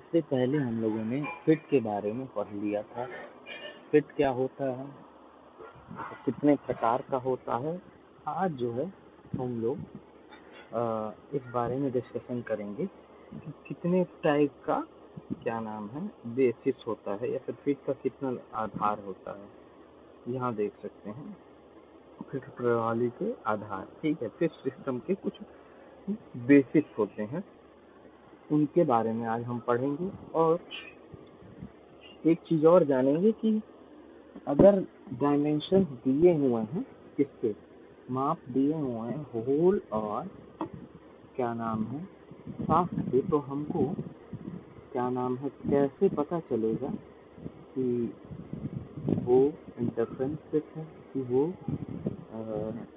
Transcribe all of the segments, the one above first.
इससे पहले हम लोगों ने फिट के बारे में पढ़ लिया था। फिट क्या होता है, कितने प्रकार का होता है। आज जो है हम लोग इस बारे में डिस्कशन करेंगे कि कितने टाइप का क्या नाम है बेसिस होता है या फिर फिट का कितना आधार होता है। यहाँ देख सकते हैं फिट प्रणाली के आधार, ठीक है। फिट सिस्टम के कुछ बेसिस होते हैं, उनके बारे में आज हम पढ़ेंगे। और एक चीज और जानेंगे कि अगर डायमेंशन दिए हुए हैं, किसके माप दिए हुए हैं होल और क्या नाम है शाफ्ट के, तो हमको क्या नाम है कैसे पता चलेगा कि वो इंटरफेरेंस फिट है, कि वो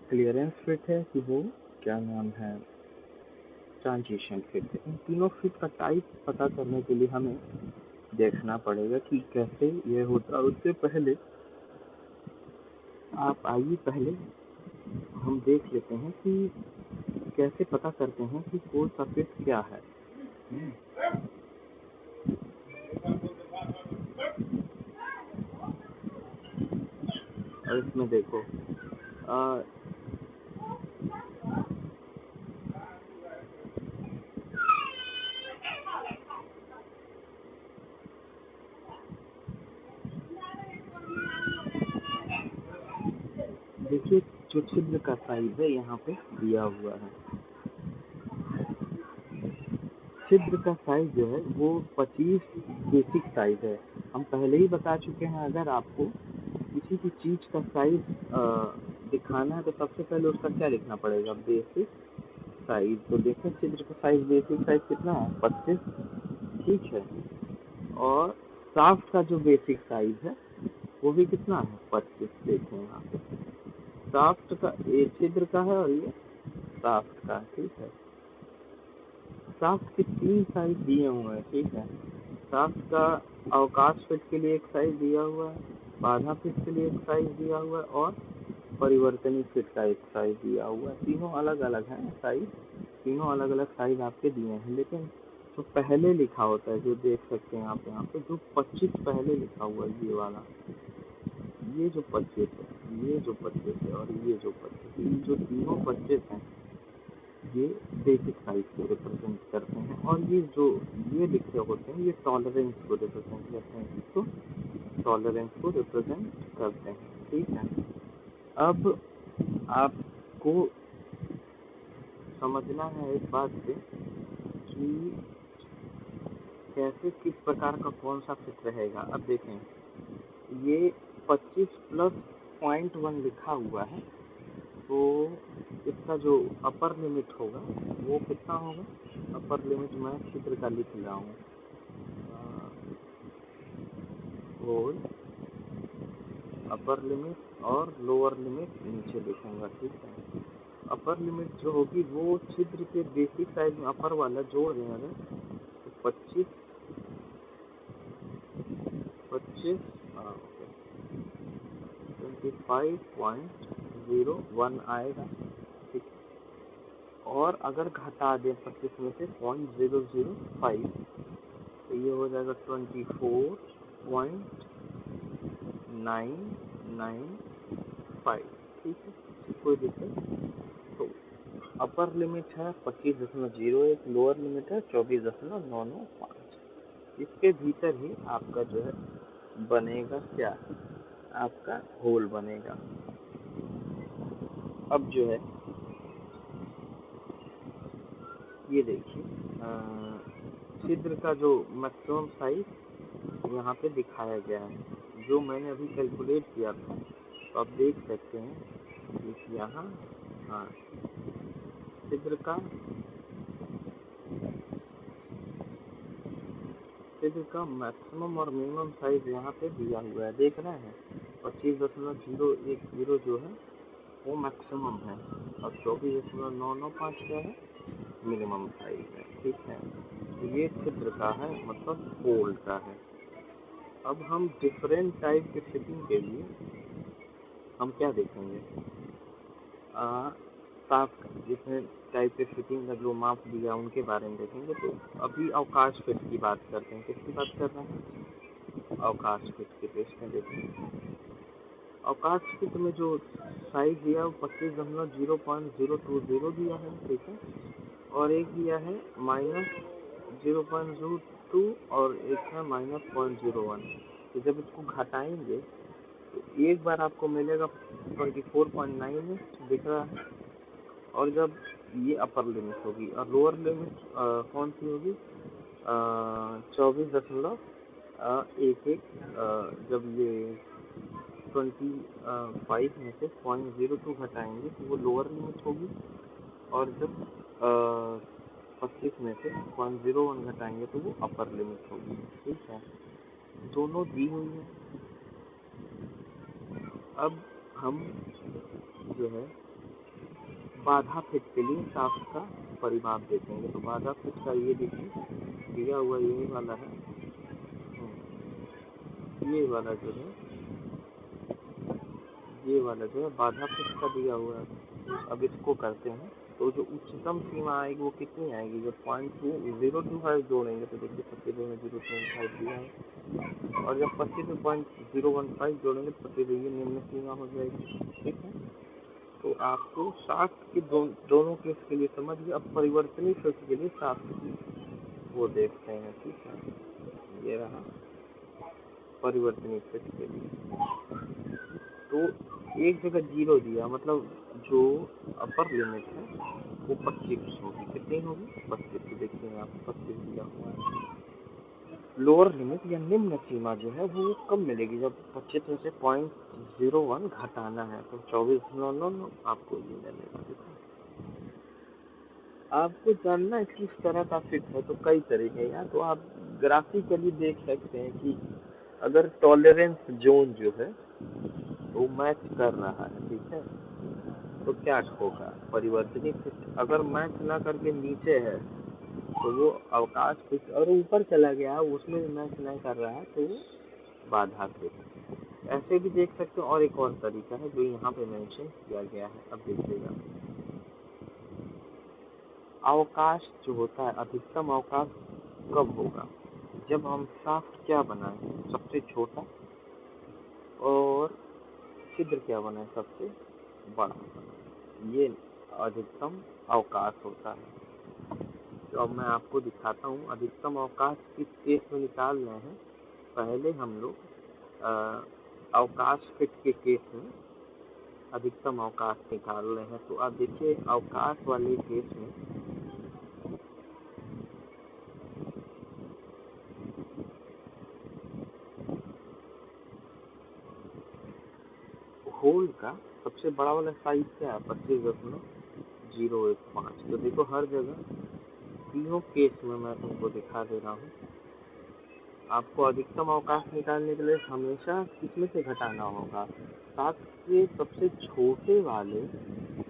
क्लियरेंस फिट है, कि वो क्या नाम है ट्रांजिशन फिट है। इन तीनों फिट का टाइप पता करने के लिए हमें देखना पड़ेगा कि कैसे ये होता है। उससे पहले आप आइए पहले हम देख लेते हैं कि कैसे पता करते हैं कि कोई सा फिट क्या है। और इसमें देखो देखिए जो छिद्र का साइज है यहाँ पे दिया हुआ है। छिद्र का साइज जो है वो 25 बेसिक साइज है। हम पहले ही बता चुके हैं, अगर आपको किसी भी चीज का साइज दिखाना है तो सबसे पहले उसका क्या लिखना पड़ेगा, बेसिक साइज। तो देखो छिद्र का साइज बेसिक साइज कितना है, 25, ठीक है। और शाफ्ट का जो बेसिक साइज है वो भी कितना है, 25। देखें यहाँ पे शाफ्ट का, ये छिद्र का है और ये शाफ्ट का, ठीक है। शाफ्ट के 3 साइज दिए हुए हैं, ठीक है। शाफ्ट का अवकाश फिट के लिए एक साइज दिया हुआ है, बाधा फिट के लिए एक साइज दिया हुआ है और परिवर्तनीय फिट का एक साइज दिया हुआ है। तीनों अलग अलग हैं साइज, तीनों अलग अलग साइज आपके दिए हैं। लेकिन जो पहले लिखा होता है, जो देख सकते हैं आप यहाँ पे, जो 25 पहले लिखा हुआ है, ये वाला, ये जो 25 है, ये जो 25 है और ये जो 25, ये जो तीनों 25 हैं, ये बेसिक साइज को रिप्रेजेंट करते हैं। और ये जो ये लिखे होते हैं, ये टॉलरेंस को रिप्रेजेंट करते हैं, इसको टॉलरेंस को रिप्रेजेंट करते हैं, ठीक है। अब आपको समझना है इस बात से कि कैसे किस प्रकार का कौन सा फिट रहेगा। अब देखें ये 25 प्लस 0.1 लिखा हुआ है, तो इसका जो अपर लिमिट होगा वो कितना होगा। अपर लिमिट मैं छिद्र का लिख रहा हूँ, होल अपर लिमिट और लोअर लिमिट नीचे लिखूंगा, ठीक है। अपर लिमिट जो होगी वो छिद्र के बेसिक साइज में अपर वाला जोड़ दें अगर, तो 25 25.01 आएगा, ठीक। और अगर घटा दें 25 में से 0.005, तो ये हो जाएगा 24.995, ठीक है। कोई दिक्कत। तो अपर लिमिट है 25.01, लोअर लिमिट है 24.995। इसके भीतर ही आपका जो है बनेगा क्या, आपका होल बनेगा। अब जो है ये देखिए छिद्र का जो मैक्सिमम साइज यहाँ पे दिखाया गया है, जो मैंने अभी कैलकुलेट किया था। तो आप देख सकते हैं यहाँ, हाँ, छिद्र का मैक्सिमम और मिनिमम साइज यहाँ पे दिया हुआ है, देख रहे हैं। 25.010 जो है वो मैक्सिमम है और 24.995 क्या है, मिनिमम साइज है, ठीक है। तो ये छिद्र का है, मतलब होल का है। अब हम डिफरेंट टाइप के फिटिंग के लिए हम क्या देखेंगे, साफ जितने टाइप के फिटिंग का जो माप दिया उनके बारे में देखेंगे। तो अभी अवकाश फिट की बात करते हैं। किसकी बात कर रहे हैं? अवकाश फिट के पेज में देखेंगे। अवकाश फिट में जो साइज दिया वो 25.0.020 दिया है, ठीक है। और एक दिया है -0.02 और एक है -0.01। तो जब इसको घटाएंगे तो एक बार आपको मिलेगा 24.9 दिख रहा है। और जब ये अपर लिमिट होगी और लोअर लिमिट कौन सी होगी? 24.11। जब ये 25 में से 0.02 घटाएंगे तो वो लोअर लिमिट होगी। और जब 25 में से 0.01 घटाएंगे तो वो अपर लिमिट होगी, ठीक है। दोनों दी हुई है। अब हम जो है बाधा फिट के लिए शाफ्ट का परिमाप देखेंगे। तो बाधा फिट का ये देखिए दिया हुआ यही वाला है। ये वाला जो है बाधा फिट का दिया हुआ है। अब इसको करते हैं तो जो उच्चतम सीमा आएगी वो कितनी आएगी? जब 0.025 जोड़ेंगे तो देखिए 25.025 दिया है। और जब 25.015 जोड़ेंगे तो 25 ये निम्न सीमा हो जाएगी, ठीक है। तो आपको शाफ्ट के दोनों केस के लिए समझिए। अब परिवर्तनीय फिट के लिए शाफ्ट की वो देखते हैं, ठीक है। ये रहा परिवर्तनीय फिट के लिए। तो एक जगह 0 दिया, मतलब जो अपर लिमिट है वो 25 होगी। कितनी होगी? 25। देखिए यहाँ पे 25 दिया हुआ है। लोअर लिमिट या निम्न सीमा जो है वो कब मिलेगी? जब 25 में से 0.01 घटाना है तो 24.9 आपको ये मिलेगा। आपको जानना है किस तरह का फिट है तो कई तरीके हैं। तो आप ग्राफिकली देख सकते हैं कि अगर टॉलरेंस जोन जो है वो मैच कर रहा है, ठीक है, तो क्या होगा? परिवर्तनीय फिट। अगर मैच ना करके नीचे है तो वो अवकाश फिट। और ऊपर चला गया उसमें मैच नहीं कर रहा है तो वो बाधा फिट। ऐसे भी देख सकते हो। और एक और तरीका है जो यहाँ पे मेंशन किया गया है। अब देखिएगा, अवकाश जो होता है अधिकतम अवकाश कब होगा? जब हम शाफ्ट क्या बनाए? सबसे छोटा। और छिद्र क्या बनाए? सबसे बड़ा। ये अधिकतम अवकाश होता है। तो अब मैं आपको दिखाता हूँ अधिकतम अवकाश किस केस में निकाल रहे हैं। पहले हम लोग अवकाश फिट के केस में अधिकतम अवकाश निकाल रहे हैं। तो आप देखिए अवकाश वाले केस में होल का सबसे बड़ा वाला साइज क्या है? 25.015। तो देखो हर जगह तीनों केस में मैं तुमको दिखा दे रहा हूँ। आपको अधिकतम अवकाश निकालने के लिए हमेशा किसमें से घटाना होगा? शाफ्ट के सबसे छोटे वाले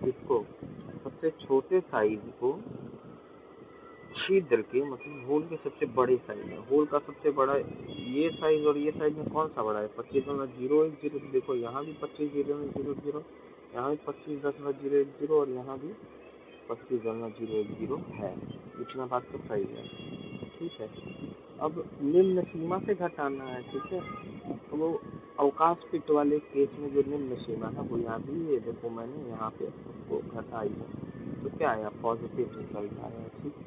इसको, सबसे छोटे साइज को छिद्र के, मतलब होल के सबसे बड़े साइज है। होल का सबसे बड़ा ये साइज और ये साइज में कौन सा बड़ा है? 25.010। देखो यहाँ भी 25.010, यहाँ भी 25.010 और यहाँ भी 25.010 है। इतना बात तो सही है, ठीक है। अब निम्न सीमा से घटाना है, ठीक है। तो वो अवकाश फिट वाले केस में जो निम्न सीमा है वो यहाँ भी, ये देखो मैंने यहाँ पे उसको घटाई है तो क्या आया? पॉजिटिव रिजल्ट आया, ठीक है।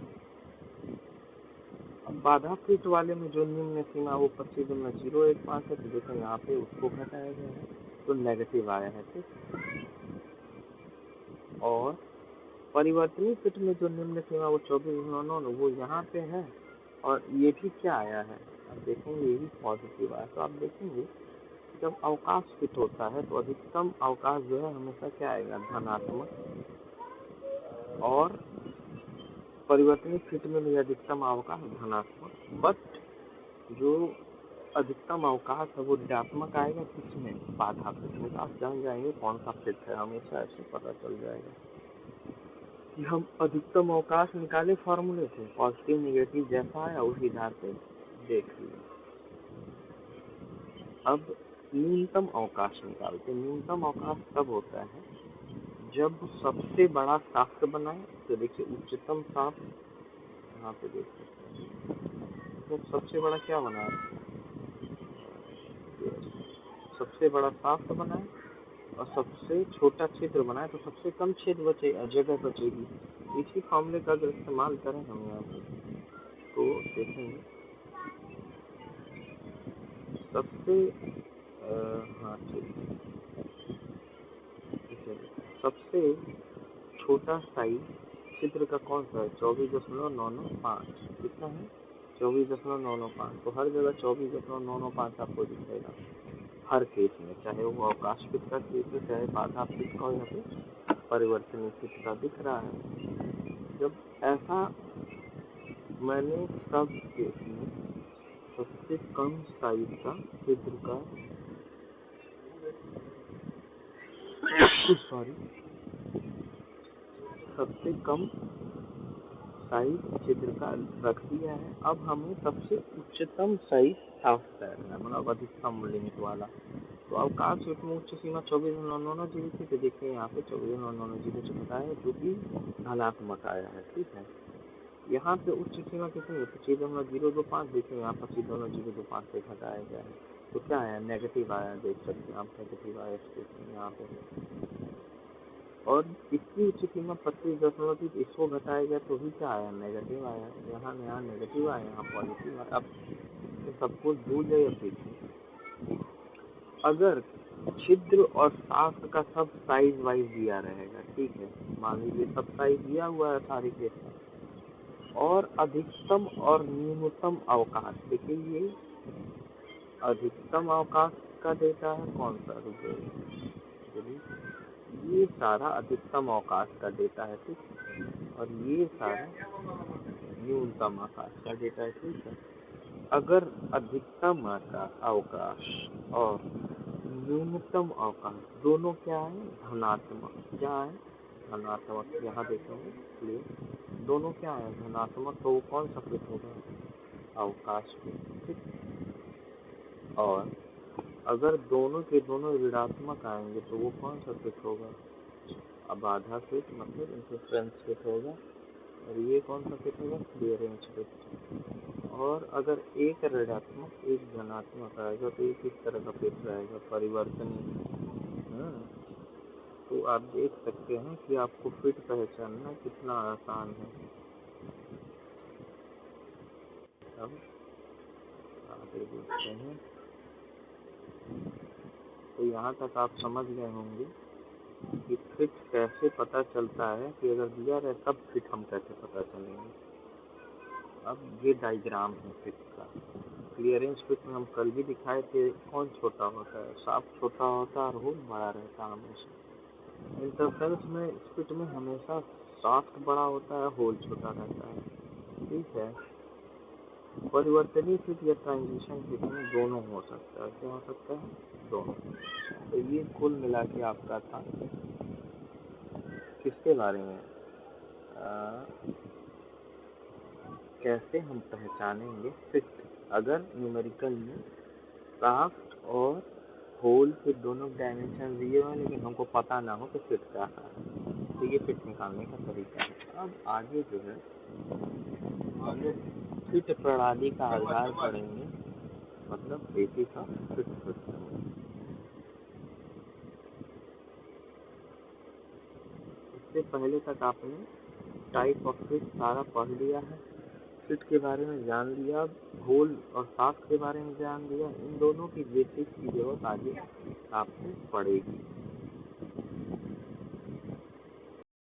अब बाधा फिट वाले में जो निम्न सीमा वो 25.015 है। तो देखो यहाँ पे उसको घटाया गया है तो नेगेटिव आया है, ठीक। और परिवर्तनीय फिट में जो निम्न सीमा वो 24.9 वो यहाँ पे है। और ये भी क्या आया है? अब देखेंगे ये भी पॉजिटिव आया। तो आप देखेंगे जब अवकाश फिट होता है तो अधिकतम अवकाश जो है हमेशा क्या आएगा? धनात्मक। और परिवर्तनीय फिट में भी अधिकतम अवकाश धनात्मक। बट जो अधिकतम अवकाश है वो ऋणात्मक आएगा किसमें? बाधा फिट में। आप जान जाएंगे कौन सा फिट है, हमेशा ऐसे पता चल जाएगा कि हम अधिकतम अवकाश निकाले फॉर्मूले से, पॉजिटिव निगेटिव जैसा आया उसी आधार पे देख लिया। अब न्यूनतम अवकाश निकालते। न्यूनतम अवकाश तब होता है जब सबसे बड़ा शाफ्ट बनाए तो देखिए उच्चतम शाफ्ट यहाँ पे देख सकते हैं। जब सबसे बड़ा क्या बनाए, सबसे बड़ा शाफ्ट बनाए और सबसे छोटा छिद्र बनाए तो सबसे कम छेद बचे, जगह बचेगी। इसी फॉर्मूले का अगर इस्तेमाल करें हम यहाँ पे तो देखेंगे सबसे हाँ ठीक है, सबसे छोटा साइज छिद्र का कौन सा है, 24.995। कितना है, 24.995। तो हर जगह 24.995 आपको दिखेगा हर केस में, चाहे वो अवकाश पित्त का केस हो चाहे बाधा पित्त का हो, यहाँ पे परिवर्तनीय पित्त का दिख रहा है। जब ऐसा मैंने सब केस में सबसे कम साइज का छिद्र का सॉरी सबसे कम साइज छिद्र का रख दिया है, अब हमें सबसे उच्चतम साइज शाफ्ट करना है, मतलब अधिकतम लिमिट वाला। तो अवकाश पित्त में उच्च सीमा 24.990 थी, तो देखिए यहाँ पे 24.990 से घटाया जो कि धनात्मक आया है, ठीक है। यहाँ पे उच्च सीमा कितनी है, तो 6.025, देखिए यहाँ पर 6.025 से घटाया गया है, तो क्या आया, नेगेटिव आया, देख सकते हैं आप नेगेटिव आया यहाँ पे। और इसकी उच्च सीमा 25.3, इसको घटाया गया तो भी क्या आया, नेगेटिव आया। यहाँ नेगेटिव आया, यहाँ पॉजिटिव आया। अब सब कुछ भूल जाइए पीछे। अगर छिद्र और शाफ्ट का सब साइज वाइज दिया रहेगा, ठीक है, मान लीजिए सब साइज दिया हुआ है सारे केस में, और अधिकतम और न्यूनतम अवकाश, देखिए ये अधिकतम अवकाश का डेटा है कौन सा, ये सारा अधिकतम अवकाश का डेटा है, ठीक, और ये सारा न्यूनतम अवकाश का डेटा है, ठीक है। अगर अधिकतम अवकाश और न्यूनतम अवकाश दोनों क्या है, धनात्मक, क्या है, धनात्मक, यहाँ देखेंगे क्लियर, दोनों क्या है, धनात्मक, तो वो कौन सा फिट होगा, अवकाश फिट। और अगर दोनों के दोनों ऋणात्मक आएंगे तो वो कौन सा फिट होगा, बाधा फिट, मतलब इंटरफेरेंस फिट होगा। और ये कौन सा फिट होगा, क्लियरेंस फिट। और अगर एक ऋणात्मक एक धनात्मक आएगा तो ये किस तरह का फिट रहेगा, परिवर्तनीय। तो आप देख सकते हैं कि आपको फिट पहचानना कितना आसान है। अब आगे देखते हैं, तो यहाँ तक आप समझ गए होंगे कि फिट कैसे पता चलता है, कि अगर दिया रहे तब फिट हम कैसे पता चलेंगे। अब ये डायग्राम है फिट का। क्लियरेंस फिट में हम कल भी दिखाए थे, कौन छोटा होता है, शाफ्ट छोटा होता है और होल बड़ा रहता है हमेशा। इंटरफेरेंस में फिट में हमेशा शाफ्ट बड़ा होता है, होल छोटा रहता है, ठीक है। परिवर्तनीय फिट या ट्रांजिशन फिट में दोनों हो सकता है, क्या हो सकता है, दोनों। तो ये कुल मिला के आपका था किसके बारे में, कैसे हम पहचानेंगे फिट अगर न्यूमेरिकल में शाफ्ट और होल के दोनों डायमेंशन दिए हुए लेकिन हमको पता ना हो कि फिट क्या है, तो ये फिट निकालने का तरीका है। अब आगे जो है हम लोग फिट प्रणाली का आधार करेंगे, मतलब बेसिस ऑफ फिट सिस्टम। इससे पहले तक आपने टाइप ऑफ फिट सारा पढ़ लिया है, फिट के बारे में जान लिया, होल और शाफ्ट के बारे में जान लिया। इन दोनों की बेसिक की जरूरत आगे आपको पड़ेगी।